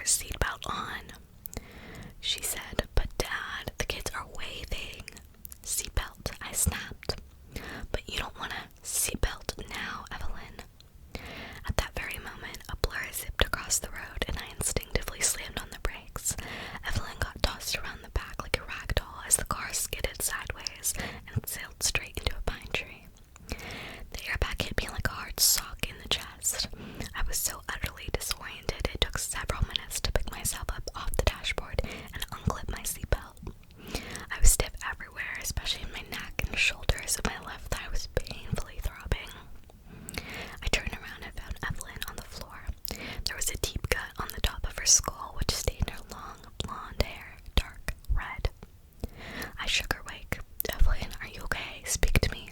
seatbelt on," she said. "But Dad, the kids are waving." "Seatbelt," I snapped. "But you don't want a seatbelt now, Evelyn." At that very moment, a blur zipped across the road and I instinctively slammed on the brakes. Evelyn got tossed around the back like a rag doll as the car skidded sideways and sailed straight into a pine tree. The airbag hit me like a hard sock in the chest. I was so utterly disoriented it took several minutes to pick myself up off the dashboard and unclip my seatbelt. I was stiff everywhere, especially in my neck and shoulders, and my left thigh was painfully throbbing. I turned around and found Evelyn on the floor. There was a deep cut on the top of her skull, which stained her long, blonde hair dark red. I shook her awake. "Evelyn, are you okay? Speak to me."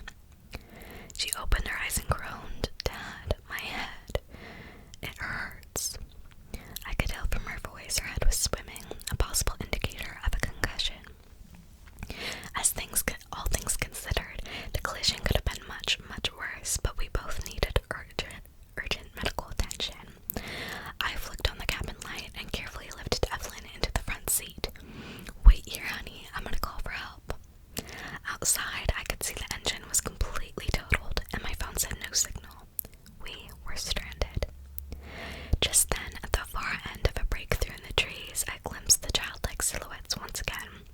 She opened her eyes and groaned. "Dad, my head. It hurts." I could tell from her voice her head was swimming, a possible indicator of a concussion. All things considered, the collision could have been much, much worse, but we both needed urgent medical attention. I flicked on the cabin light and carefully lifted Evelyn into the front seat. "Wait here, honey. I'm gonna call for help." Outside, I could see the engine was completely totaled, and my phone said no signal. We were stranded. Just then, at the far end of a breakthrough in the trees, I glimpsed the childlike silhouettes once again.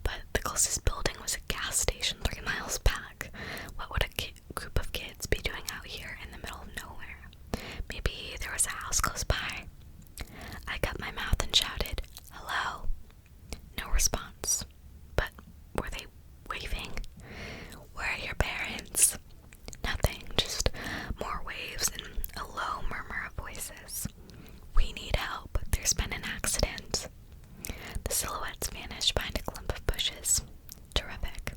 But the closest building was a gas station 3 miles back. What would a group of kids be doing out here in the middle of nowhere? Maybe there was a house close by. I cut my mouth and shouted, "Hello?" No response. But were they waving? "Where are your parents?" Nothing, just more waves and a low murmur of voices. "We need help. There's been an accident." The silhouettes vanished behind a clump of bushes. Terrific.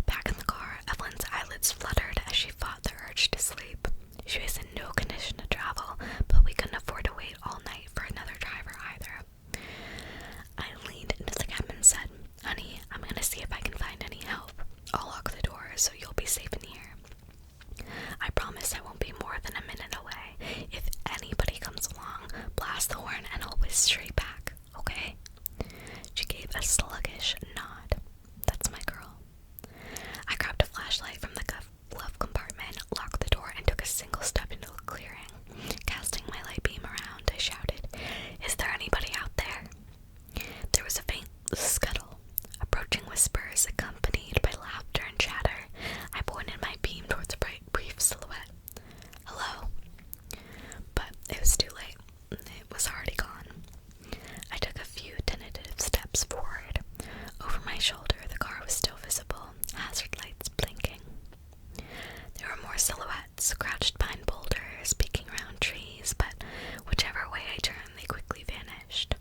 Back in the car, Evelyn's eyelids fluttered as she fought the urge to sleep. She was in no condition to travel, but we couldn't afford to wait all night for another driver either. I leaned into the cabin and said, "Honey, I'm gonna see if I can find any help. I'll lock the door so you'll be safe in here. I promise I won't be more than a minute away. If anybody comes along, blast the horn and I'll whiz straight back, okay?" She gave a sluggish nod. That's my girl. I grabbed a flashlight from the glove compartment, locked the door, and took a single step into the clearing. Casting my light beam around, I shouted, "Is there anybody out there?" There was a faint scuttle, approaching whispers accompanied by laughter and chatter. I pointed my beam towards a brief silhouette. "Hello?" But it was too late. It was already gone. I took a few tentative steps forward. Over my shoulder, the car was still visible, hazard lights blinking. There were more silhouettes, crouched behind boulders, peeking around trees, but whichever way I turned, they quickly vanished.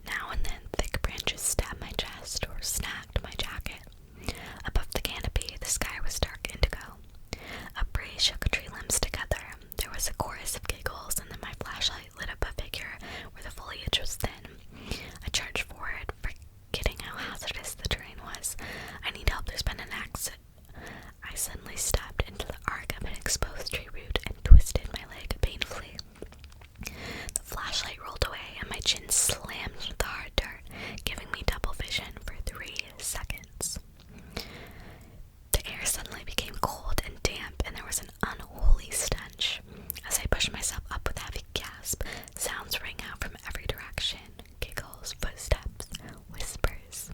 Now and then, thick branches stabbed my chest or snagged my jacket. Above the canopy, the sky was dark indigo. A breeze shook tree limbs together. There was a chorus of giggles, and then my flashlight lit up a figure where the foliage was thin. I charged forward, forgetting how hazardous the terrain was. "I need help, there's been an accident." I suddenly stepped into the arc of an exposed tree root and twisted my leg painfully. The flashlight rolled away and my chin slammed into the hard dirt, giving me double vision for 3 seconds. The air suddenly became cold and damp, and there was an unholy stench. As I pushed myself up with a heavy gasp, sounds rang out from every direction. Giggles, footsteps, whispers.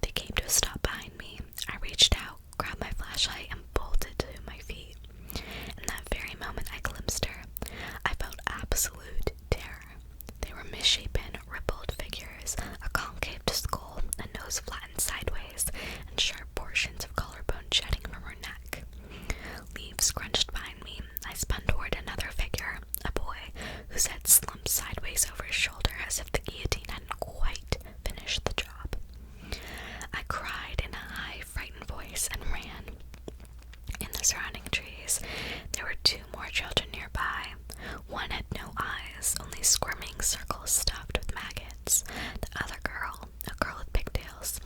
They came to a stop behind me. I reached out, grabbed my flashlight, and bolted to my feet. In that very moment I glimpsed her, I felt absolute terror. They were misshapen, rippled figures, a concave skull, a nose flattened sideways, and sharp portions of collarbone jutting from her neck. Leaves scrunched behind me. I spun toward another figure, a boy, whose head slumped sideways over his shoulder as if the guillotine hadn't quite finished the job. I cried in a high, frightened voice and ran. In the surrounding trees, there were 2 more children nearby. One had no eyes, only squirming circles stuffed with maggots. The other girl, a girl with pigtails,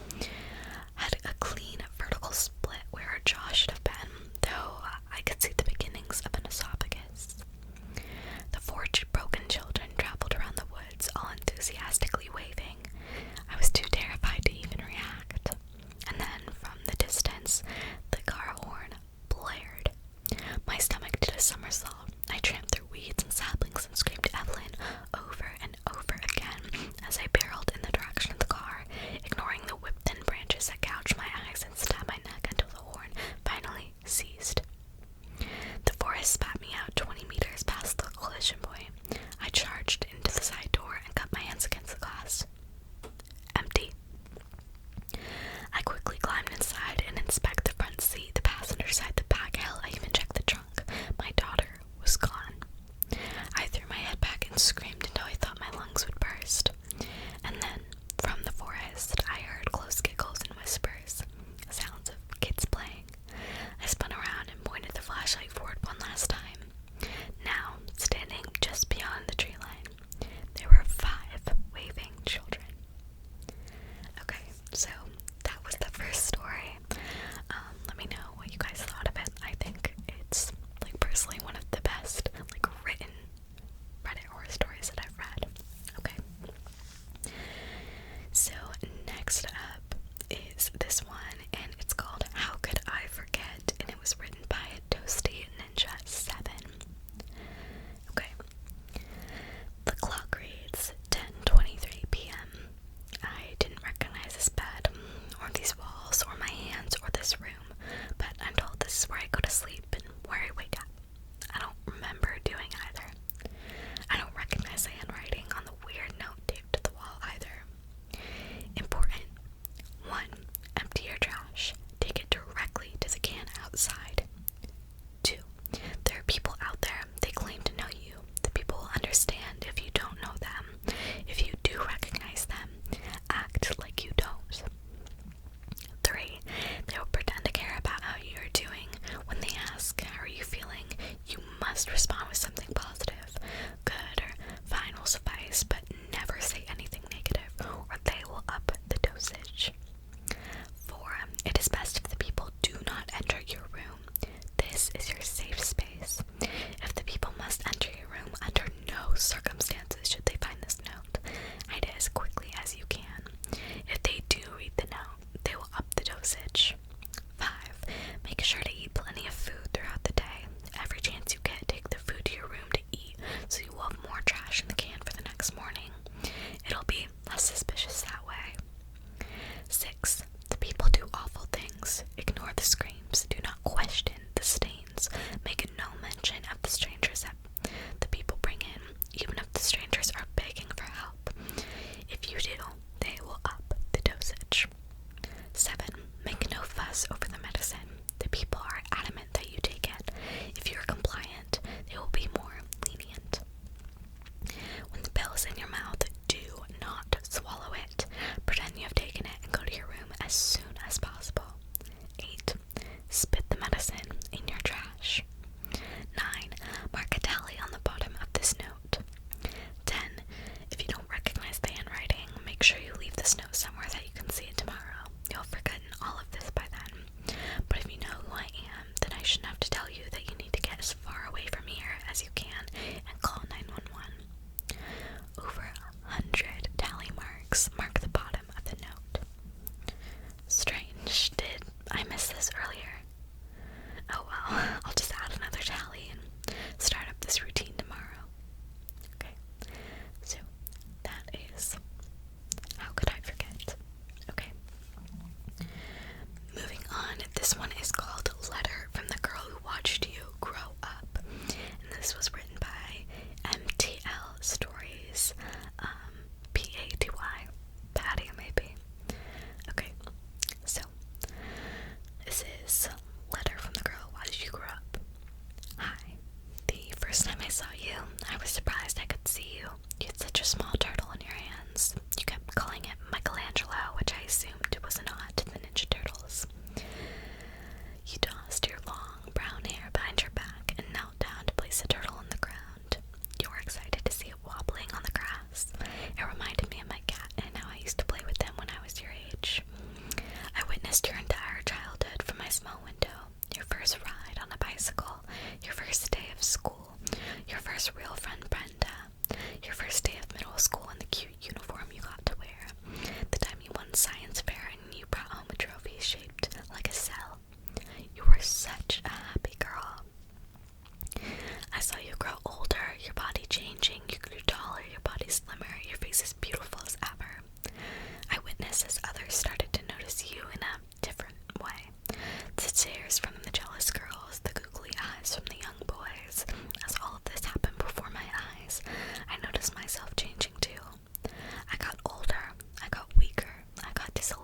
and screamed until I thought my lungs would burst. And then, from the forest, I heard close giggles and whispers, sounds of kids playing. I spun around and pointed the flashlight forward one last time. Now, standing just beyond the tree line, there were 5 waving children. Okay, so that was the first story. Let me know what you guys thought of it. I think it's, like, personally one of the best, like, written Reddit horror stories that I've read. Okay. So, next up is this one, and it's called How Could I Forget? And it was written by Toasty Ninja 7. Okay. The clock reads 10:23 p.m. I didn't recognize this bed, or these walls, or my hands, or this room, but I'm told this is where I go to sleep and where I wake up. I don't remember doing either. I don't recognize the handwriting on the weird note taped to the wall either. Important. 1. Empty your trash. Take it directly to the can outside. 2. There are people out there. They claim to know you. The people will understand if you don't know them. If you do recognize them, act like you don't. 3. They will pretend to care about how you are doing. When they ask, how are you feeling, you must respond with something positive. Good or fine will suffice, but never say anything negative, or they will up the dosage. 4. It is best if the people do not enter your room. This is your safe space. If the people must enter your room, under no circumstances should they find this note. Hide it as quickly as you can. If they do read the note, they will up the dosage. 5. Make sure to eat plenty of food throughout the day. Every chance you get, take the food to your room to eat, so you will have more trash in the can for the next morning. It'll be less suspicious that way. 6. The people do awful things. Ignore the screams. Do not question the stains. Make no mention of the strangers that the people bring in, even if the strangers are begging for help. If you do, they will up the dosage. 7. Make no fuss over the medicine. The people are adamant that you take it. If you are compliant, they will be more lenient. When the pill is in your mouth, do not swallow it. Pretend you have taken it and go to your room as soon as possible. 8. Spit the medicine in your trash. 9. Mark a tally on the bottom of this note. 10. If you don't recognize the handwriting, make sure you leave this note somewhere that you can see it tomorrow. You'll have forgotten all of this by then. But if you know who I am, then I shouldn't have to tell you that you need to get as far away from here as you can and call 911. Over 100 tally marks mark the bottom of the note. Strange. Did I miss this earlier? Oh well, I'll just add another tally and start up this routine tomorrow. Okay, so that is How Could I Forget? Okay. Moving on, this one is called Letter from the Girl Who Watched You Grow Up. And this was written by MTL Stories, Paty, Patty maybe. Okay, so this is Letter from the Girl Who Watched You Grow Up. Hi. The first time I saw you, I was surprised I could see you. You had such a small turtle in your hands. You kept calling it Michelangelo, which I assumed was a nod to the Ninja Turtles. You tossed your long brown hair behind your back and knelt down to place the turtle on the ground. You were excited to see it wobbling on the grass. It reminded me of my cat and how I used to play with them when I was your age. I witnessed your entire childhood from my small window. Your first ride on a bicycle, your first day of school, your first real friend Brenda, your first day of middle school and the cute uniform you got to wear, the time you won science fair and you brought home a trophy shaped like a cell. You were such a happy girl. I saw you grow older, your body changing, you grew taller, your body slimmer, your face as beautiful as ever. I witnessed as others started to notice you in a different way. The stares from the jealous girls, the googly eyes from the young boys. As all of this happened before my eyes, I noticed myself changing too. I got older, I got weaker, I got disillusioned.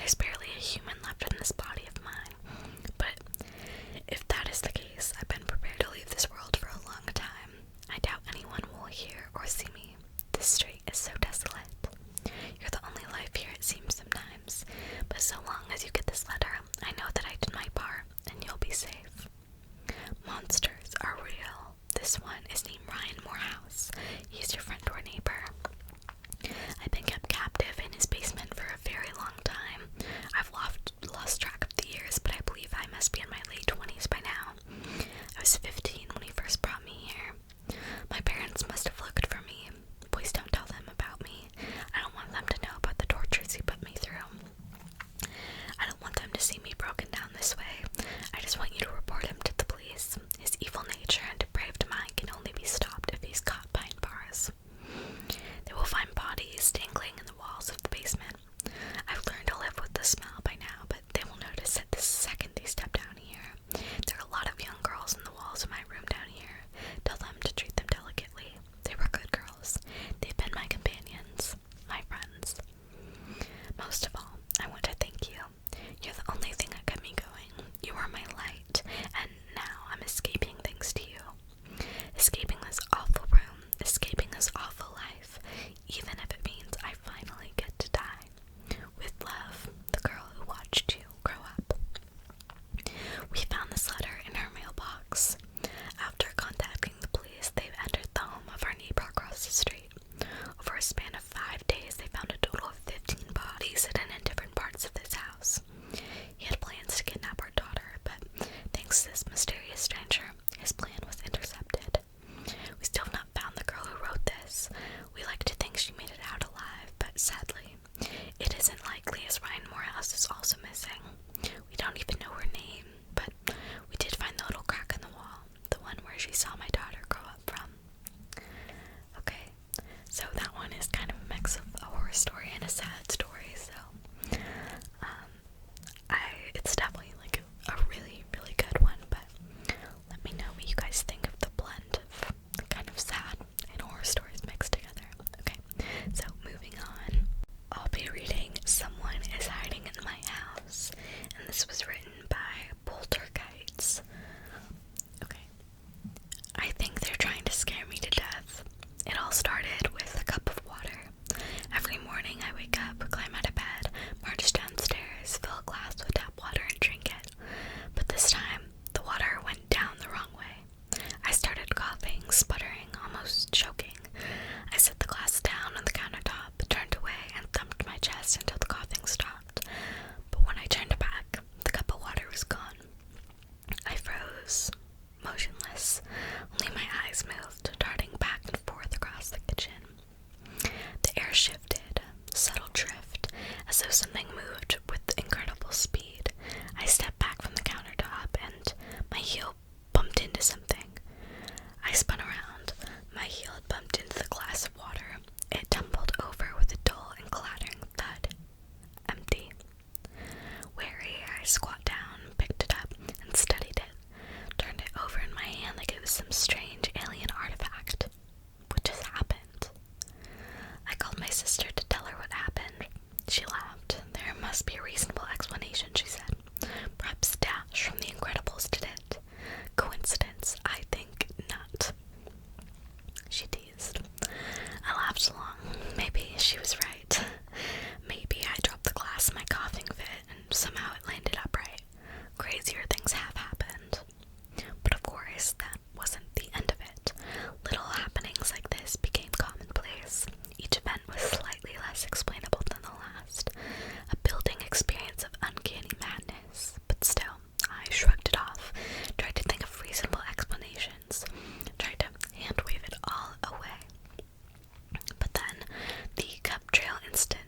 there's barely a human left in this body of mine. But if that is the case, I've been prepared to leave this world for a long time. I doubt anyone will hear or see me. This street is so desolate. You're the only life here, it seems sometimes. But so long as you get this letter, I know that I did my part, and you'll be safe. Monsters are real. This one is named Ryan Morehouse. He's your front door neighbor. I've been kept captive in his basement for a very long time. I've lost track of the years, but I believe I must be in my late 20s by now. I was 15 when he first brought me here. My parents must have looked for me. Please don't tell them about me. I don't want them to know about the tortures he put me through. I don't want them to see me broken down this way. I just want you to report him to the police. His evil nature and depraved mind can only be stopped if he's caught behind bars. They will find bodies dangling in the walls of the basement. I've learned to live with the smell by now, but they will notice it the second they step down here. There are a lot of young girls in the walls of my room down here. Tell them to treat them delicately. They were good girls. They've been my companions, my friends. Most of all, I want to thank you. You're the only thing that kept me going. You were my light, and now I'm escaping thanks to you. Escaping this awful room, escaping this awful life, even if it means I finally get to die. With love, the girl who watched you grow up. We found this letter in her mailbox. After contacting the police, they've entered the home of our neighbor across the street. Over a span of 5 days, they found a total of 15 bodies hidden in different parts of this house. He had plans to kidnap our daughter, but thanks to this mysterious stranger, his plan was intercepted. We still have not found the girl who wrote this. We like to think she made it out alive, but sadly, it isn't likely as Ryan Morehouse is also missing. We don't even know her name, but we did find the little crack in the wall, the one where she saw my daughter grow up from. Okay, so that one is kind of a mix of a horror story and a sad story, so it's definitely like a really, really good one, but let me know what you guys think of the blend of kind of sad and horror stories mixed together. Okay, so moving on. I'll be reading Someone is Hiding in My House, and this was written by Polterkites. Okay. I think they're trying to scare me to death. It all started with a cup of water. Every morning I wake up, climb out of bed, march downstairs, fill a glass with tap water and drink it. But this time, the water went down the wrong way. I started coughing, sputtering, almost choking. I set the glass down on the countertop, turned away, and thumped my chest until the coughing stopped. But when I turned back, the cup of water was gone. I froze, motionless. Only my eyes moved, darting back and forth across the kitchen. The air shifted, subtle drift, as though something moved with incredible speed. I stepped back from the countertop, and my heel bumped into something. I spun around. My heel had bumped into the glass of water. It tumbled over with a dull and clattering thud. Empty. Wary, I squat down, picked it up, and studied it. Turned it over in my hand like it was some strange alien artifact. What just happened? I called my sister to tell her what happened. She laughed. There must be a reasonable explanation, she said. Perhaps Dash from The Incredibles did it. Coincidence? I think not. She teased. I laughed along. Maybe she was right. Maybe I dropped the glass in my coughing fit and somehow it landed upright. Crazier things have happened. But of course, that wasn't the end of it. Little happenings like this became commonplace. Each event was slightly less explainable than the last. A building experience of uncanny madness. But still, I shrugged it off, tried to think of reasonable explanations, tried to hand wave it all away. But then, the cup trail incident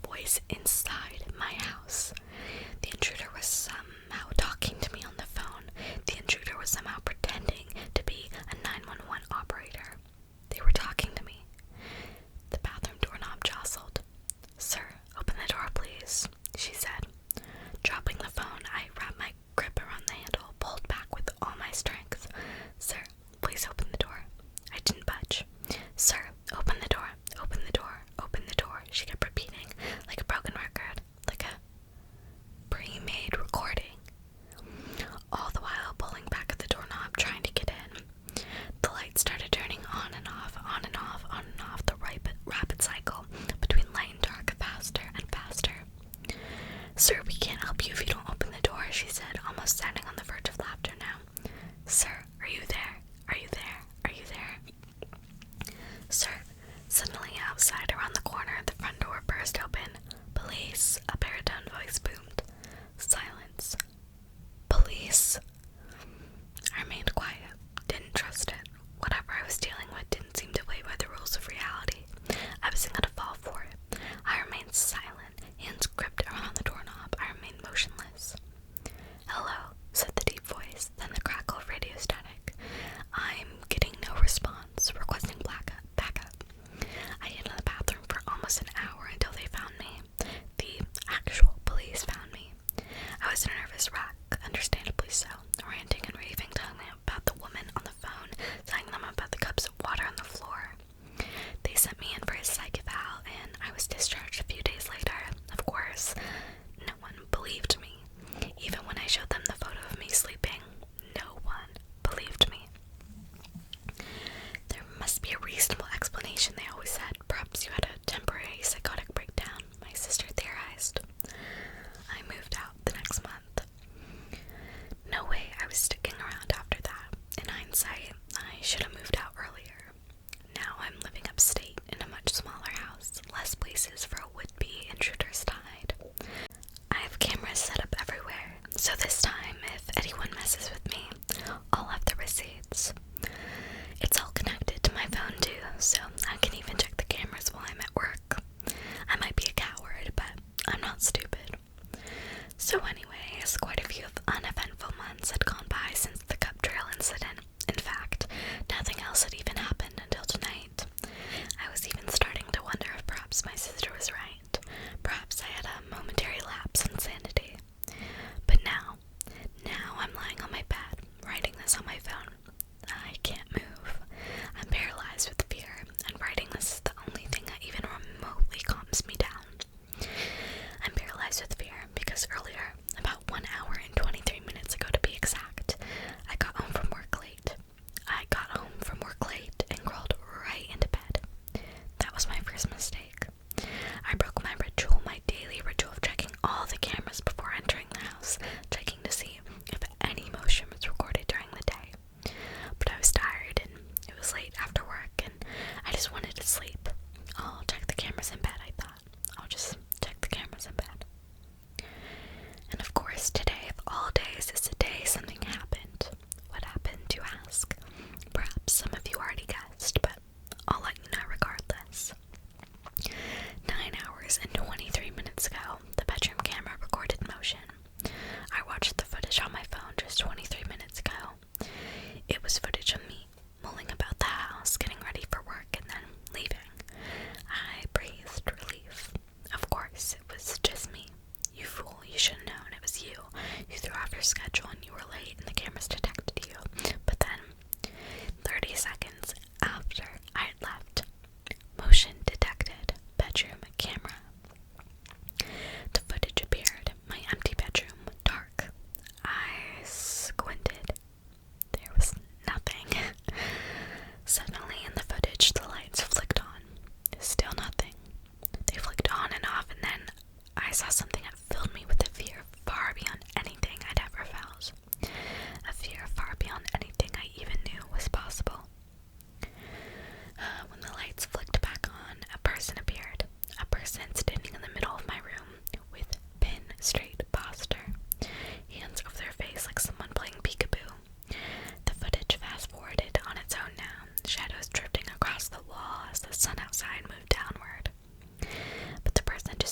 voice inside my house. The intruder was somehow talking to me on the phone. The intruder was somehow pretending to be a 911 operator. They were talking to me. The bathroom doorknob jostled. "Sir, open the door, please," she said. Dropping the phone, I wrapped my grip around the handle, pulled back with all my strength. "Sir, please open the door." I didn't budge. "Sir, open the door, open the door, open the door," she kept repeating, like a broken record, like a pre-made recording. All the while pulling back at the doorknob, trying to get in. The light started turning on and off, on and off, on and off, the rapid cycle between light and dark, faster and faster. "Sir, we can't help you if you don't open the door," she said, almost sounding on the verge of laughter now. "Sir, are you there? Are you there? Are you there?" "Sir." Suddenly outside around the corner, the front door burst open. "Police," a baritone voice boomed. Silence. "Police." I remained quiet, didn't trust it. Whatever I was dealing with didn't seem to play by the rules of reality. I wasn't gonna fall for it. I remained silent, hands gripped around the doorknob. I remained motionless. "Hello," said the deep voice, then the crackle of radio static. "I'm getting no response, requesting backup." I hid in the bathroom for almost an hour until they found me. The actual police found me. I was a nervous wreck, understandably so, ranting and raving, telling them about the woman on the phone, telling them about the cups of water on the floor. They sent me in for a psych eval, and I was discharged a few days later. Of course, no one believed me. Even when I showed them the photo of me sleeping, no one believed me. "There must be a reasonable explanation," they always said. "Perhaps you had a temporary psychotic breakdown," my sister theorized. I moved out the next month. No way I was sticking around after that. In hindsight, I should have moved out earlier. Now I'm living upstate in a much smaller house, less places for a would-be intruder's to hide. I have cameras set up everywhere, so this time, if anyone messes with me, I'll have the receipts. It's all connected to my phone too, so I can even check the cameras while I'm at work. I might be a coward, but I'm not stupid. So anyways, quite a few uneventful months had gone by since the cup trail incident. In fact, nothing else had even happened until tonight. I was even starting to wonder if perhaps my sister was right. Perhaps I had a momentary lapse in sanity. But now I'm lying on my bed, writing this on my phone. I can't move. I'm paralyzed with fear, and writing this is the only thing that even remotely calms me down. I'm paralyzed with fear because earlier, about 1 hour and 23 minutes ago to be exact, I got home from work late. And crawled right into bed. That was my first mistake. I broke my ritual, my daily ritual of checking all the cameras before entering the house, checking to see if any motion was recorded during the day. But I was tired, and it was late after work, and I just wanted to sleep. I'll check the cameras in bed, I thought. I'll just check the cameras in bed. And of course, today of all days is the day something happened. What happened, you ask? Perhaps some of you already guessed, but I'll let you know regardless. 9 hours and 23 minutes ago, the bedroom camera recorded motion. I watched the footage on my phone just 23 minutes ago. It was footage of me mulling about the house, getting ready for work, and then leaving. I breathed relief. Of course, it was just me. You fool, you should have known it was you. You threw off your schedule and you were late and the cameras detected you. But then, 30 seconds after I had left, motion detected, bedroom camera. The footage appeared, my empty bedroom, dark. I squinted. There was nothing. Suddenly in the footage, the lights flicked on. Still nothing. They flicked on and off, and then I saw something that filled me with a fear far beyond anything I'd ever felt. A fear far beyond anything I even knew was possible. When the lights flicked back on, a person appeared. A person standing in the middle of my room with pin straight posture, hands over their face like someone playing peekaboo. The footage fast-forwarded on its own now, shadows drifting across the wall as the sun outside moved downward. But the person just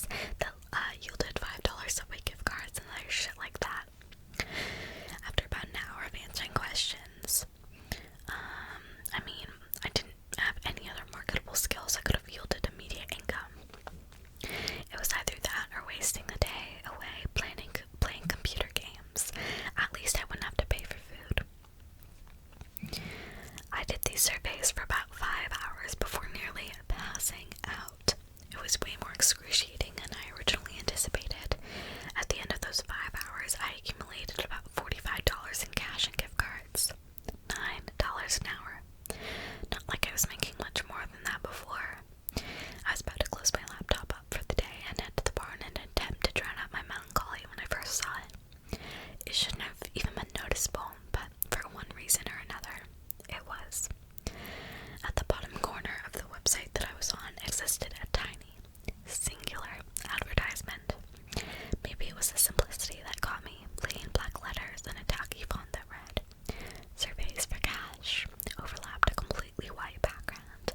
surveys that yielded $5 Subway gift cards and other shit like that. After about an hour of answering questions, I didn't have any other marketable skills that could have yielded immediate income. It was either that or wasting the day away playing computer games. At least I wouldn't have to pay for food. I did these surveys for about 5 hours before nearly passing out. It was way more excruciating than I originally anticipated. At the end of those 5 hours, I accumulated about $45 in cash and gift cards. $9 an hour. Not like I was making much more than that before. I was about to close my laptop up for the day and head to the bar in an attempt to drown out my melancholy when I first saw it. It shouldn't have even been noticeable, but for one reason or another, it was. At the bottom corner of the website that I was on existed a tiny, singular advertisement. Maybe it was the simplicity that caught me, plain black letters and a tacky font that read, "Surveys for cash," overlapped a completely white background.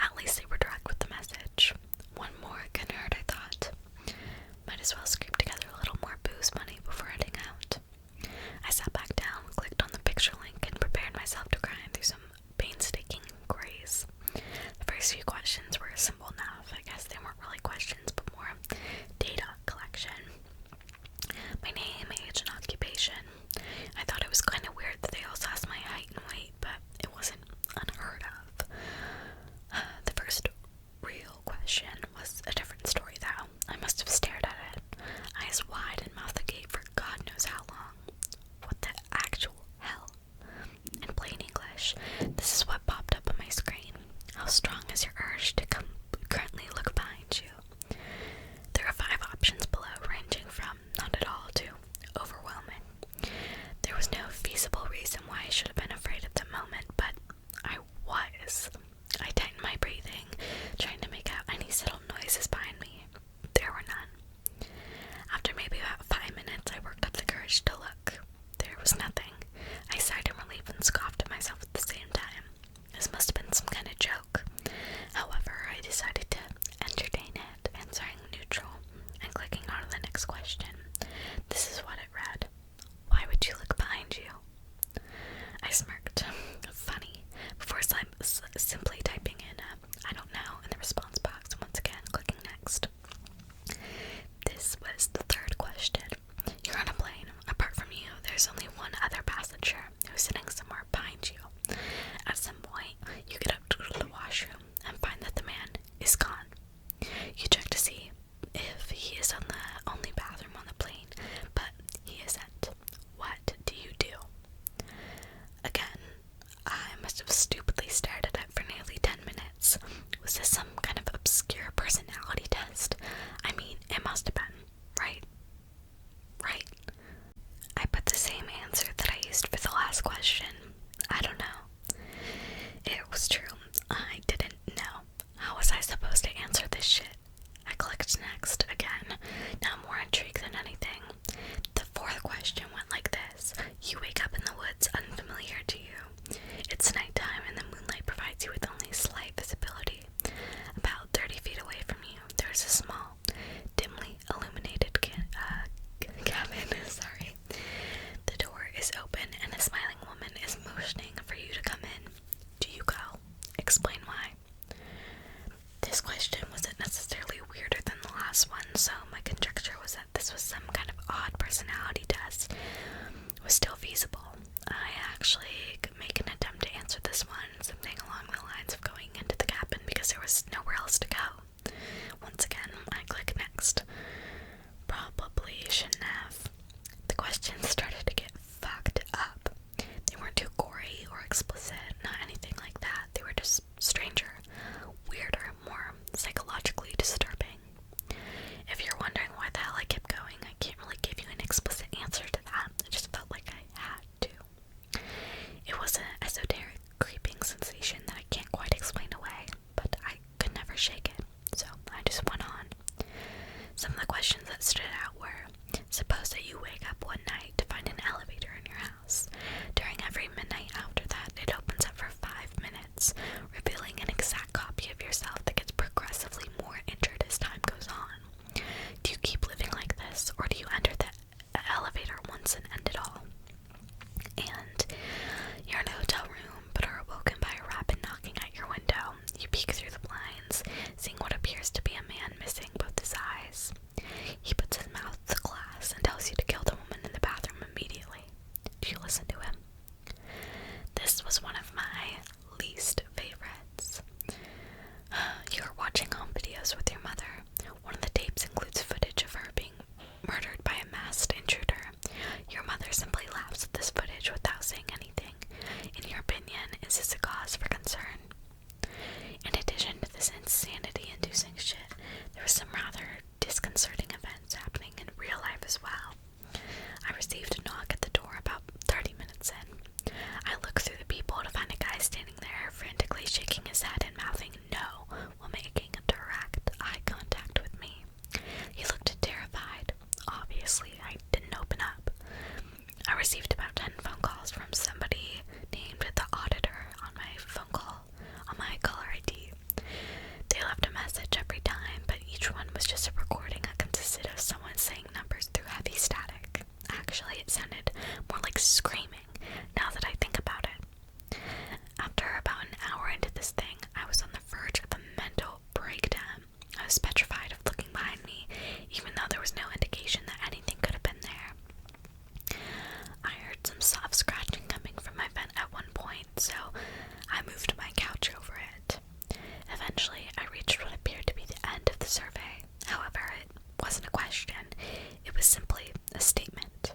At least they were direct with the message. One more good hurt, I thought. Might as well scrape together a little more booze money before heading out. I sat back down, clicked on the picture link, and prepared myself to grind through some painstaking inquiries. The first few questions were simple enough. I guess they weren't really questions, but more data collection. My name, age, and occupation. I thought it was kind of weird that they also asked my height and weight, but it wasn't unheard of. The first real question was a different story, though. I must have stared at it, eyes wide and mouth agape for God knows how long. What the actual hell? In plain English, this is what popped up on my screen. How strong is your urge to currently look behind you? There are 5 options below, ranging from not at all to overwhelming. There was no feasible reason why I should have been afraid at the moment, but I was. I tightened my breathing, trying to make out any subtle noises behind me. There were none. After maybe about 5 minutes, I worked up the courage to look. There was nothing. I sighed in relief and scoffed at myself at the same time. This must have been some kind of joke. However, I decided to entertain it, answering neutral and clicking on to the next question. This is what it read. Why would you look behind you? I smirked. Funny. Before simply typing in I don't know in the response box, once again clicking next. This was the third question. You're on a plane. Apart from you, there's only one other passenger who's sitting somewhere behind you. At some point, you get up to go to the washroom and find that the man is gone. You check to see if he is on the only bathroom on the plane, but he isn't. What do you do? Again, I must have stupidly stared at it for nearly 10 minutes. Was this some kind of obscure personality test? I mean, it must have been, right? Right. I put the same answer that I used for the last question. I don't know. It was true. I didn't know. How was I supposed to answer this shit? I clicked next again, now more intrigued than anything. The fourth question went like this. You wake up in the woods unfamiliar to you. It's nighttime and the moonlight provides you with only slight visibility. About 30 feet away from you, there's a small, dimly illuminated cabin. The door is open and a smiling woman is motioning for you to come in. Do you go? Explain why. This question wasn't necessarily weirder than the last one, so my conjecture was that this was some kind of odd personality test. It was still feasible. I actually could make an attempt to answer this one, something along the lines of going into the cabin because there was nowhere else to go. Once again, I click next. Probably shouldn't have. The questions started to get fucked up. They weren't too gory or explicit, not anything like that. They were just stranger, weirder, more psychologically disturbing. If you're wondering why the hell I kept going, I can't really give you an explicit answer to that. I just felt like I had to. It was an esoteric, creeping sensation that I can't quite explain away, but I could never shake it, so I just went on. was just a recording that consisted of someone saying numbers through heavy static. Actually, it sounded more like screaming, now that I think about it. After about an hour into this thing, I was on the verge of a mental breakdown. I was petrified of looking behind me, even though there was no indication that anything could have been there. I heard some soft scratching coming from my vent at one point, so I moved my couch over it. Eventually, I reached what appeared to be the end of the survey. However, it wasn't a question. It was simply a statement.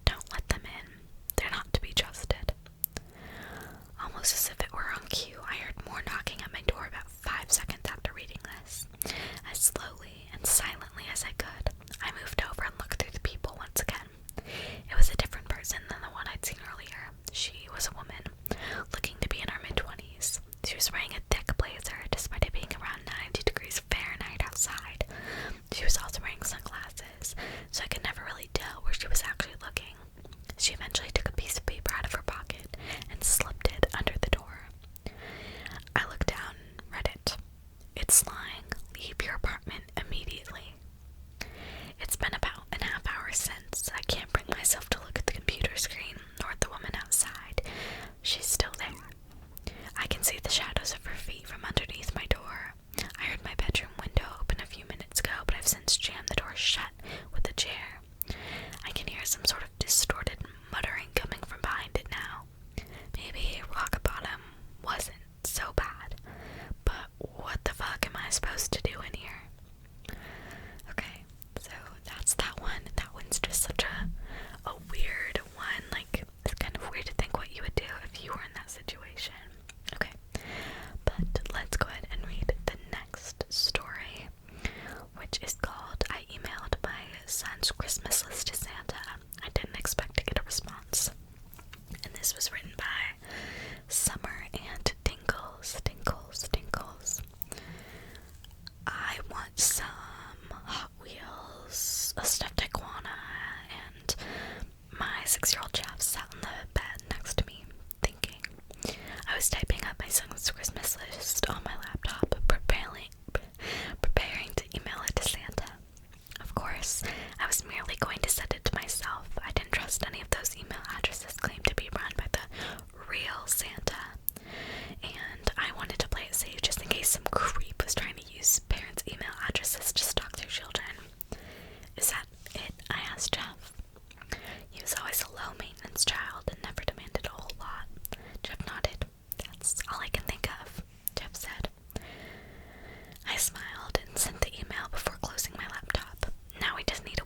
Don't let them in. They're not to be trusted. Almost as if it were on cue, I heard more knocking at my door about 5 seconds after reading this. As slowly and silently as I could, I moved over and looked through the people once again. It was a different person than the one I'd seen earlier. She was a woman, looking to be in her mid-20s. She was wearing a thick blazer, despite it being around 90 degrees Fahrenheit outside. She was also wearing sunglasses, so I could never really tell where she was actually looking. She eventually took a piece of paper out of her pocket and slipped it under the door. I looked down and read it. It's slang, leave your apartment immediately. It's been about an half hour since. I can't bring myself to look at the computer screen nor at the woman outside. She's still there. I can see the shadows of her feet from underneath my door. I heard my bedroom window open a few minutes ago, but I've since jammed the door shut with a chair. I can hear some sort of distorted muttering coming from behind it now. Maybe rock bottom wasn't so bad, but what the fuck am I supposed to do in here? Okay, so that's that one. That one's just such a weird one. Like, it's kind of weird to think what you would do if you were in that situation. Okay, but let's go ahead and read the next story, which is called I Emailed My Son's Christmas List to Santa. I didn't expect to get a response. And this was written by Summer and Tinkles. I want some Hot Wheels, a stuffed iguana, and my 6-year-old Jeff sat on the bed next to me, thinking. I was typing up my son's Christmas list on my laptop, preparing to email it to Santa. Of course, I was merely going to send it to myself. I didn't trust any of those email addresses claimed to be run by the real Santa. And I wanted to play it safe just in case some creep was trying to use parents' email addresses to stalk their children. Is that it? I asked Jeff. He was always a low-maintenance child and never demanded a whole lot. Jeff nodded. That's all I can think of, Jeff said. I smiled and sent the email before closing my laptop. Now we just need to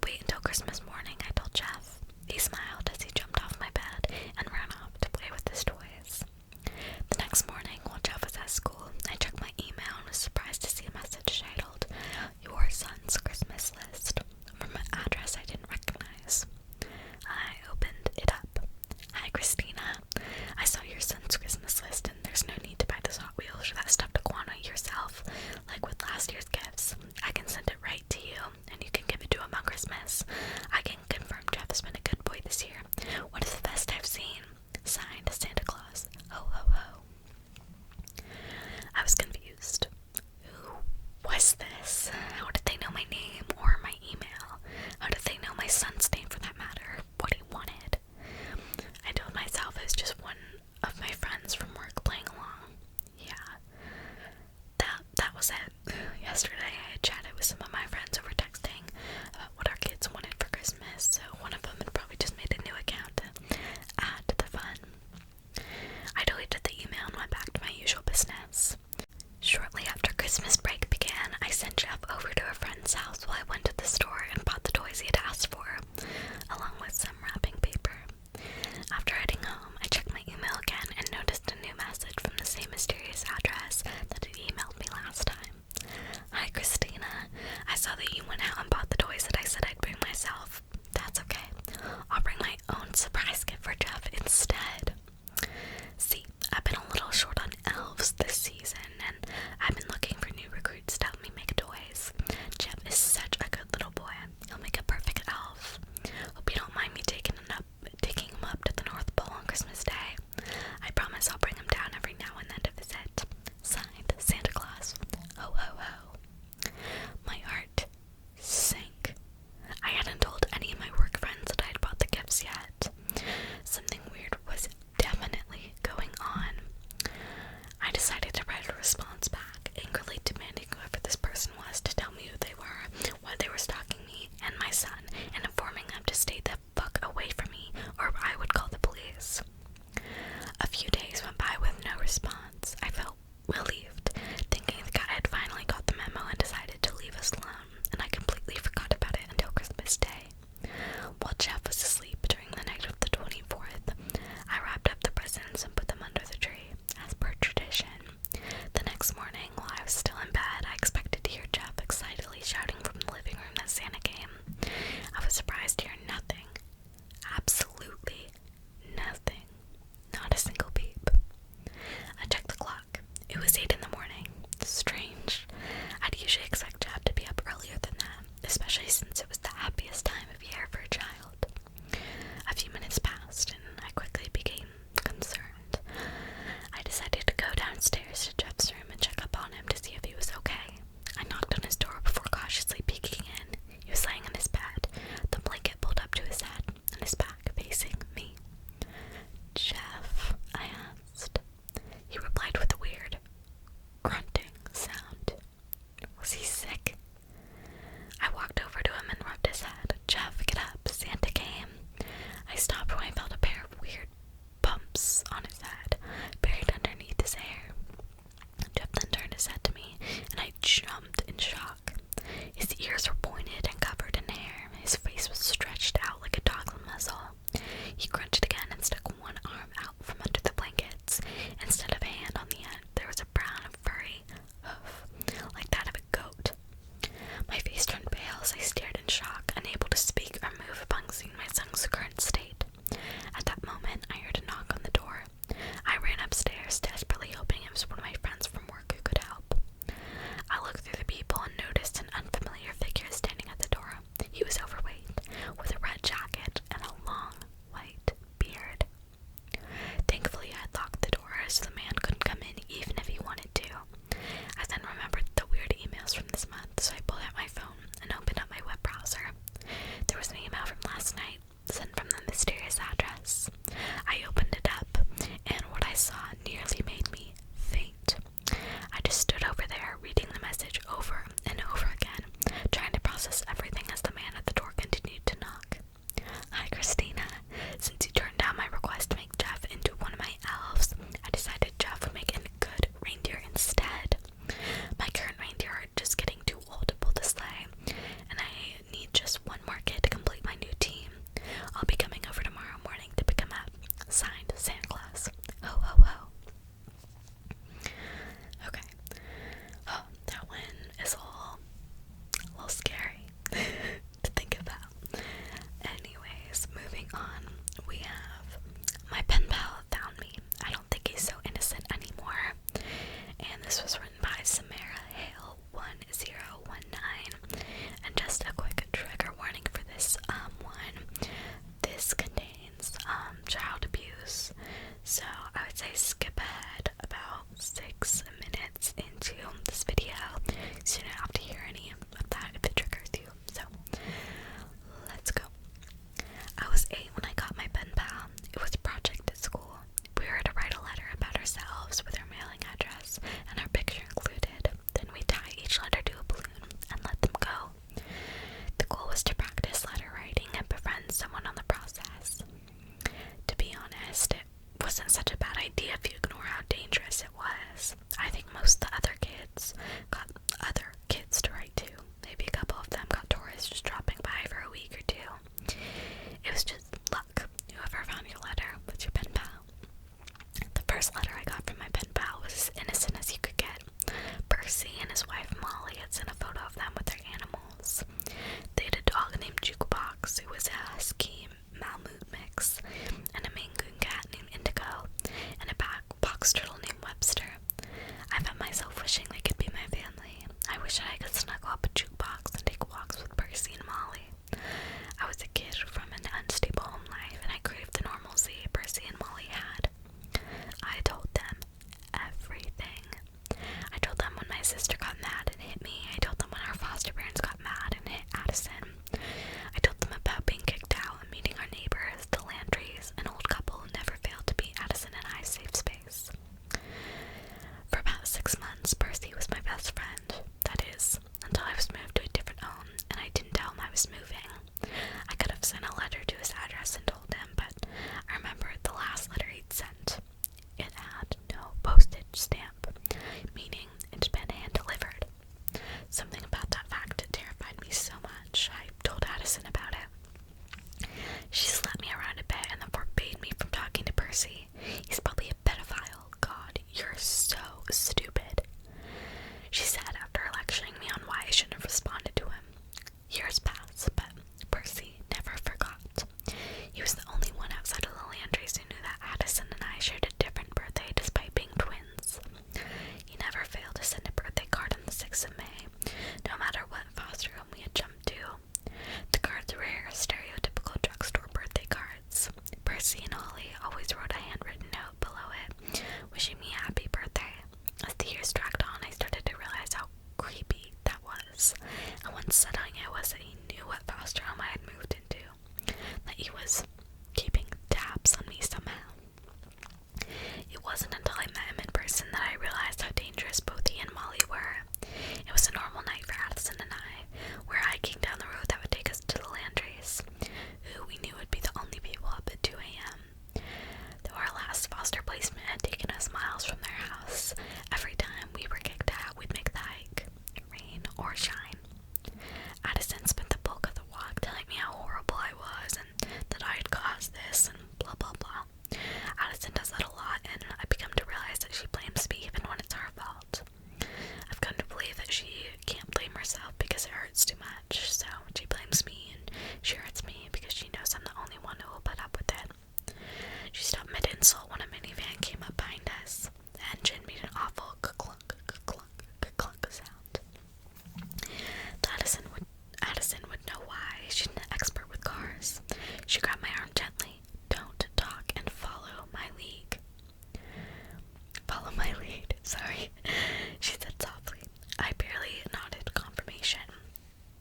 feeling it was that he knew what foster home I had moved into, that he was keeping tabs on me somehow. It wasn't until I met him in person that I realized how dangerous both he and Molly were. It was a normal night for Addison and I. We were hiking down the road that would take us to the Landrys, who we knew would be the only people up at 2 a.m. Though our last foster placement had taken us miles from their house, every time we were kicked out, we'd make the hike, rain or shine. Addison spent the bulk of the walk telling me how horrible I was and that I had caused this and blah blah blah. Addison does that a lot, and I've become to realize that she blames me even when it's her fault. I've come to believe that she can't blame herself because it hurts too much, so she blames me and she hurts me because she knows I'm the only one who will put up with it. She stopped mid-insult when a minivan came up behind us. The engine made an awful clunk, clunk, clunk sound. Addison would know why. She's an expert with cars. She grabbed my arm gently. Don't talk and follow my lead. Follow my lead, sorry, she said softly. I barely nodded confirmation.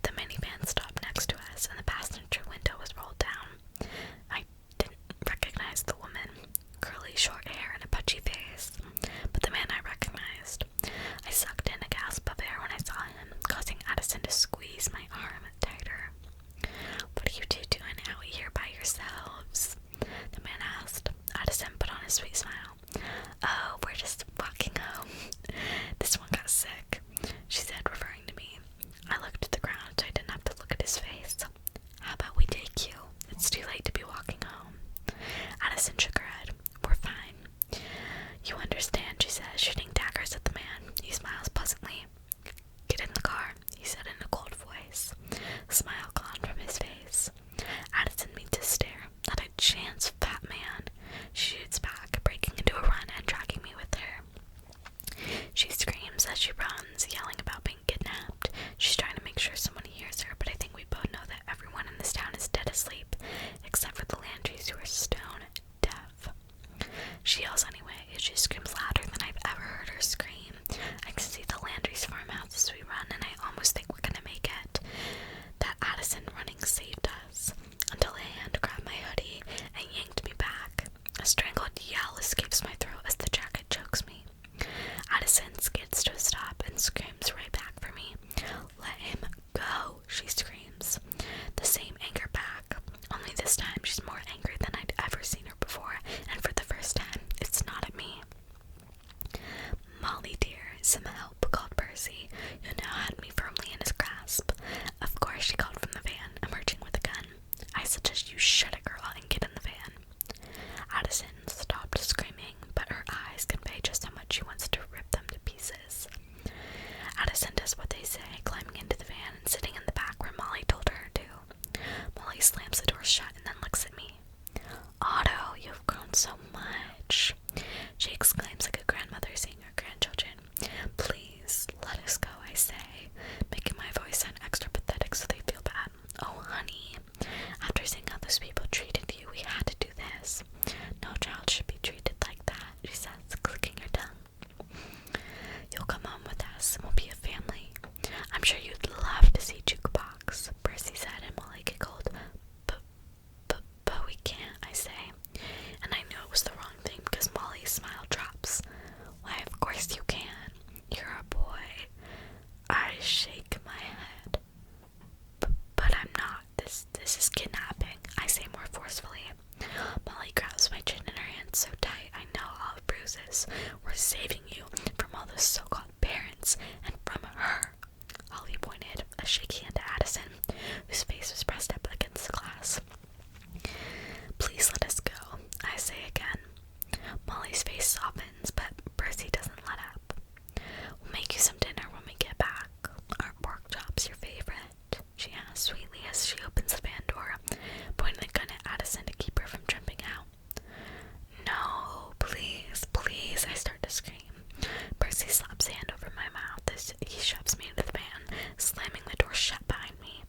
The minivan stopped next to us and the passenger window was rolled down. I didn't recognize the woman, curly short hair and a pudgy face, but the man I recognized. I sucked in a gasp of air when I saw him, causing Addison to squeeze my arm tighter. What are you two doing out here by yourselves? The man asked. Addison put on a sweet smile. Oh, we're just walking home. This one got sick, she said, referring to me. I looked at the ground so I didn't have to look at his face. How about we take you? It's too late to be walking home. Addison shook her head. We're fine. You understand, she says, shooting daggers at the man. He smiles pleasantly. Get in the car, he said in a cold voice. A smile gone from his face. Addison meets his stare. Not a chance, fat man. She shoots back, breaking into a run and dragging me with her. She screams as she runs, yelling about being kidnapped. She's trying to make sure someone hears her, but I think we both know that everyone in this town is dead asleep, except for the Landrys who are stone deaf. She yells anyway, as she screams louder than I've ever heard her scream. I can see the Landrys farmhouse as we run, and I almost think we're gonna make it. That Addison running saved us, until a hand grabbed my hoodie and yanked me back. A strangled yell escapes my throat as the jacket chokes me. Addison skids to a stop and screams right back for me. Let him go, she screams. The same anger back, only this time she's more angry than I'd ever seen her before, and for the first time, it's not at me. Molly dear, some help, called Percy, who now had me firmly in his grasp. Of course, she called from the van, emerging with a gun. I suggest you shut it, girl, and get in the van. Addison stopped screaming, but her eyes convey just how much she wants to rip them to pieces. Addison does what they say, climbing into the van and sitting in the back where Molly told her to. Molly slams the door shut and then looks at me. Otto, you've grown so much, she exclaims like a grandmother seeing her grandchildren. Please, let us go, I say, making my voice sound extra pathetic so they feel bad. Oh, honey, after seeing how those people treated you, we had to do this. No child should be treated like that, she says, clicking her tongue. You'll come home with us and we'll be a family. I'm sure you'd love to see Jukebox, Percy said, and Molly giggled. But we can't, I say. And I knew it was the wrong thing because Molly's smile drops. Why, of course you can. You're a boy. I shake my head. But I'm not. This is kidnapping, I say more forcefully. Molly grabs my chin in her hands so tight I know all the bruises. We're saving you from all those so-called parents and from her. Holly pointed a shaky hand to Addison, whose face was pressed up against the glass. Please let us go, I say again. Molly's face softens, but Percy doesn't let up. We'll make you some dinner when we get back. Aren't pork chops your favorite? She asks sweetly as she opens the van door, pointing the gun at Addison to keep her from jumping out. No, please, please, I start to scream. Percy slaps a hand over my mouth as he shoves me into the van, slamming the door shut behind me.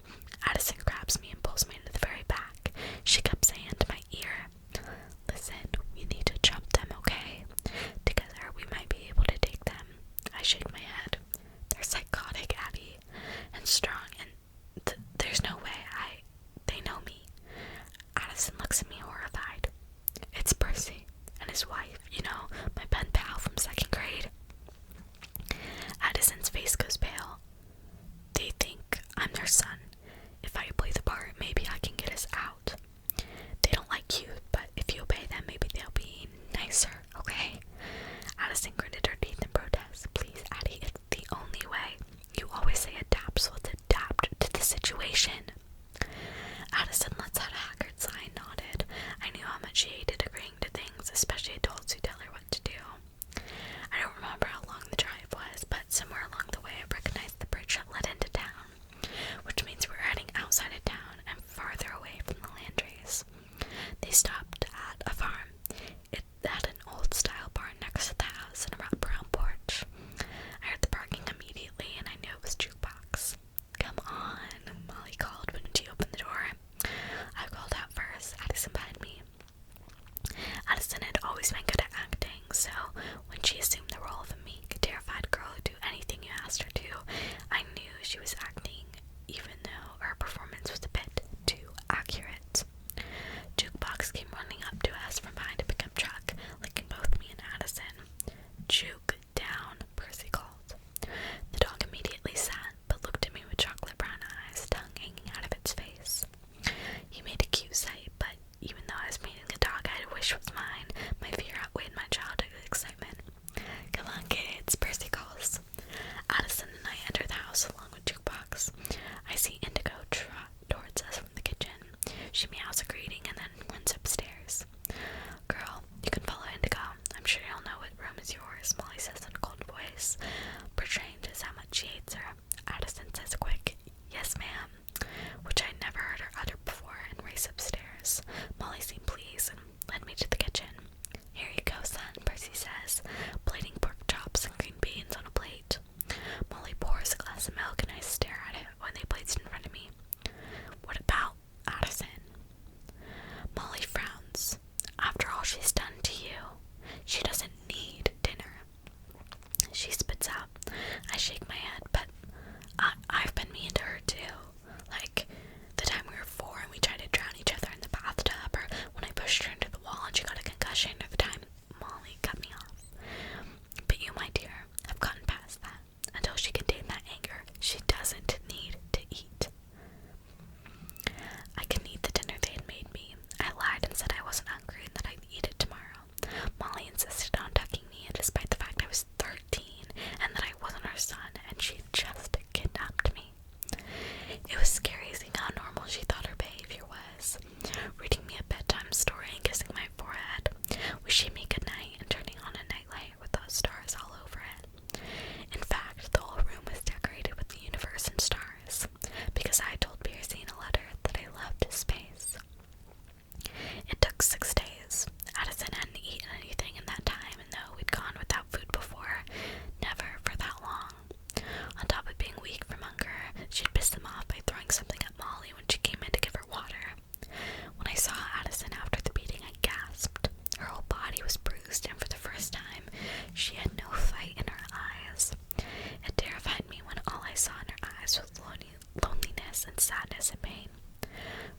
stress and sadness and pain.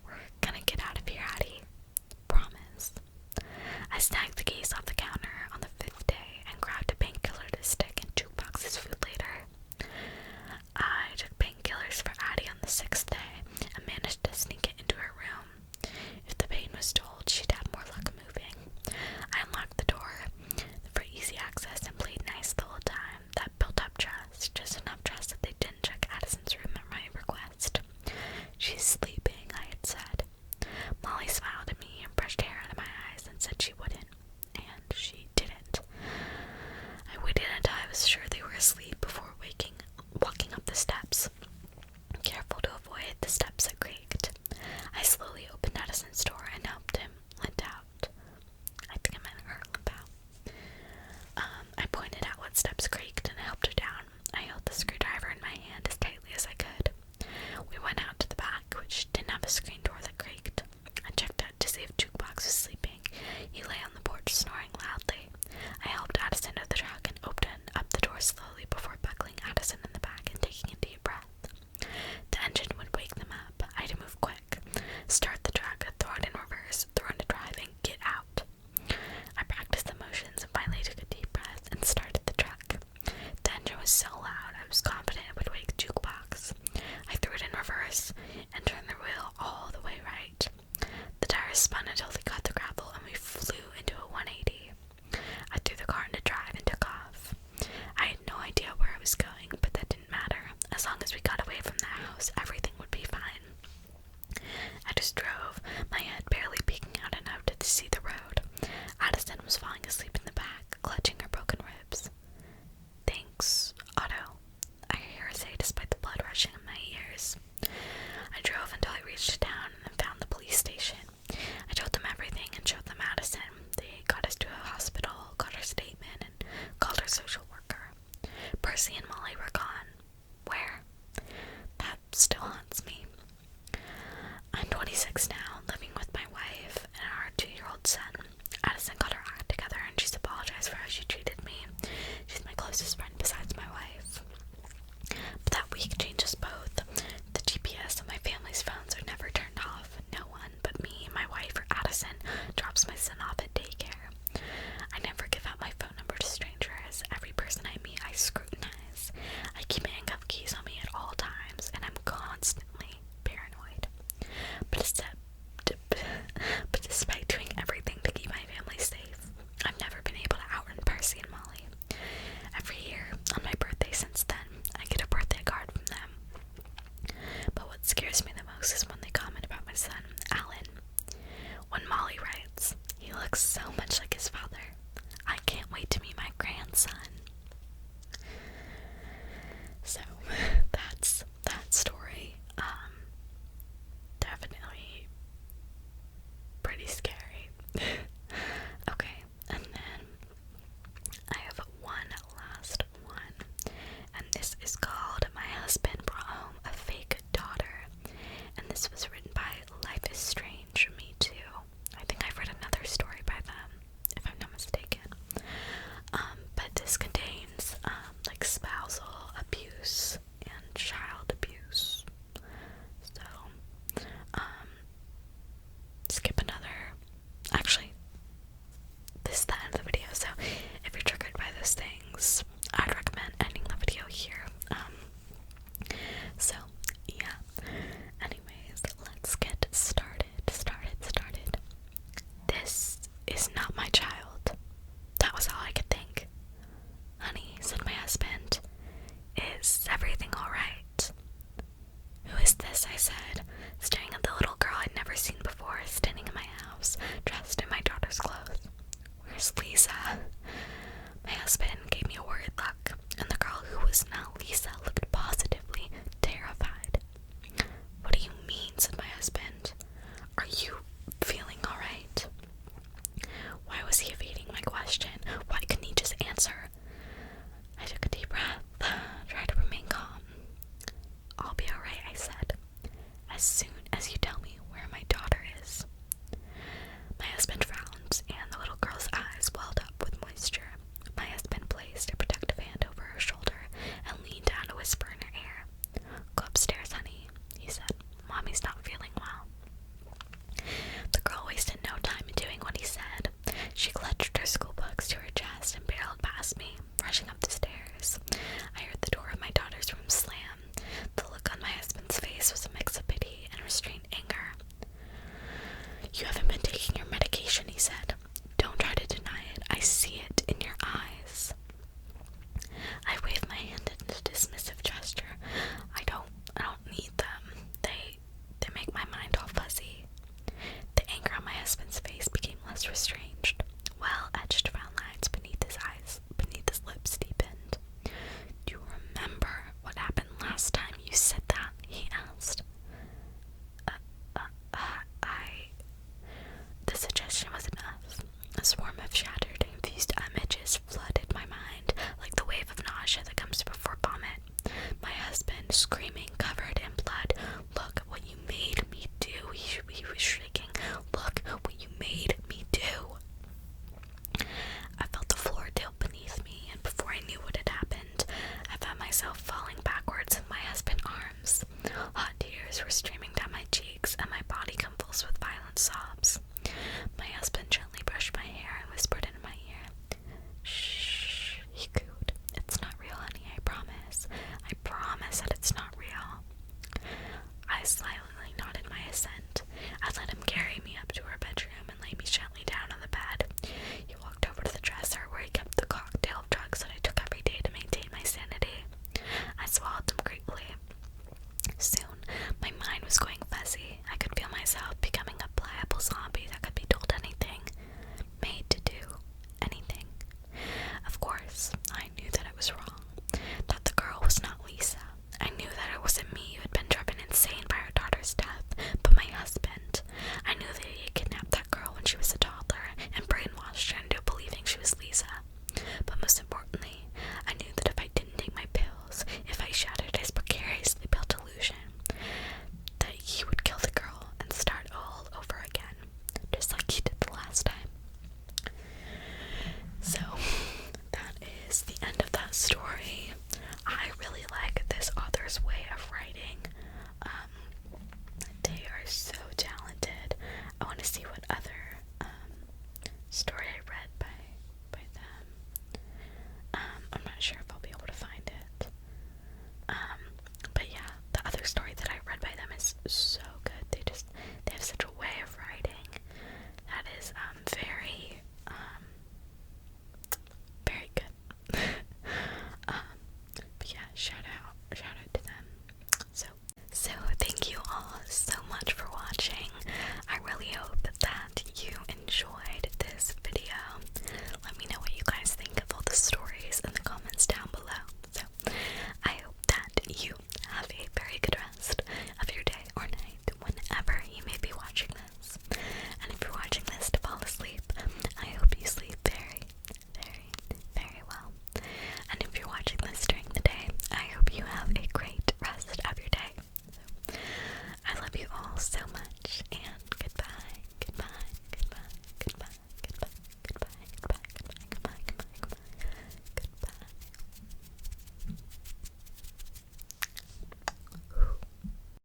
We're gonna get out of here, Addie. Promise. I snagged the keys off the counter on the 5th day and grabbed a painkiller to stick in 2 boxes food later. I took painkillers for Addie on the 6th day and managed to sneak it into her room. If the pain was told, she'd have more luck moving. I unlocked the door for easy access and played nice the whole time. That built up trust, just enough trust that they didn't check Addison's room at my request. She's sleeping, I had said. Molly smiled at me and brushed hair out of my eyes and said she wouldn't, and she didn't. I waited until I was sure they were asleep before walking up the steps, careful to avoid the steps that creaked. I slowly opened Addison's door and helped him limp out. I think I meant her limp out. I pointed out what steps creaked and helped her down. I held the screwdriver in my hand as tightly as I could. We went out to the back, which didn't have a screen door that creaked. I checked out to see if Jukebox was sleeping. He lay on the porch snoring loudly. I helped Addison to the truck and opened up the door slowly before buckling Addison in the back and taking a deep breath. The engine would wake them up. I had to move quick. Start the truck, throw it in reverse, throw into drive, and get out. I practiced the motions and finally took a deep breath and started the truck. The engine was so loud, I was confident it would wake Jukebox. I threw it in reverse and turned the wheel all the way right. The tires spun until they caught the gravel and we flew into a 180. I threw the car into drive and took off. I had no idea where I was going, but that didn't matter. As long as we got away from the house, everything would be fine. I just drove, my head barely peeking out enough to see the road. Addison was falling asleep in the back, clutching her broken ribs. "Thanks, Otto," I hear her say despite the blood rushing in my ears. I drove until I reached town and found the police station. I told them everything and showed them Addison. They got us to a hospital, got our statement, and called our social worker. Percy and Molly were gone. Where? That still haunts me. I'm 26 now, living with my wife and our 2-year-old son. Addison got her act together and she's apologized for how she treated me. She's my closest friend besides my wife. But that week changed us both. The GPS on my family's phones are never turned off. No one but me, my wife, or Addison drops my son off at daycare. I never give out my phone number to strangers. Every person I meet, I scrutinize. I keep handcuff keys on me at all times, and I'm constantly paranoid. But despite doing everything to keep my family safe, I've never been able to outrun Percy and Molly. Every year, on my birthday since then, I get a birthday card from them. But what scares me the most is when they comment about my son, Alan. When Molly writes, "He looks so much like his father. I can't wait to meet my grandson." So, that's that story. Definitely pretty scary. Okay, and then I have one last one, and this is called "My Husband Brought Home a Fake Daughter," and this was written by LifeIsStrangemetoo. I think I've read another story by them, if I'm not mistaken. But this contains like spousal abuse and child abuse. So, skip another. Actually, this is the end of the video, so if you're triggered by those things, I'd recommend ending the video here. So, yeah. Anyways, let's get started. This is not my child. That was all I could think. "Honey," said my husband, "is everything alright?" "Who is this?" I said, staring at the little girl I'd never seen before, standing in my house, dressed in my daughter's clothes. "Where's Lisa?" My husband gave me a worried look, and the girl who was not Lisa looked positively terrified. "What do you mean?" said my husband. "Are you feeling alright?" Why was he evading my question? Why couldn't he just answer? I took a deep breath, tried to remain calm. "I'll be alright," I said, "as soon as you tell me where my daughter is." My husband frowned, and the little girl's eyes welled up with moisture. My husband placed a protective hand over her shoulder and leaned down to whisper in her ear. "Go upstairs, honey," he said. out sobs. My husband gently brushed my hair and whispered into my ear. Shh, he cooed. It's not real, honey, I promise. I promise that it's not real. I slightly nodded my assent.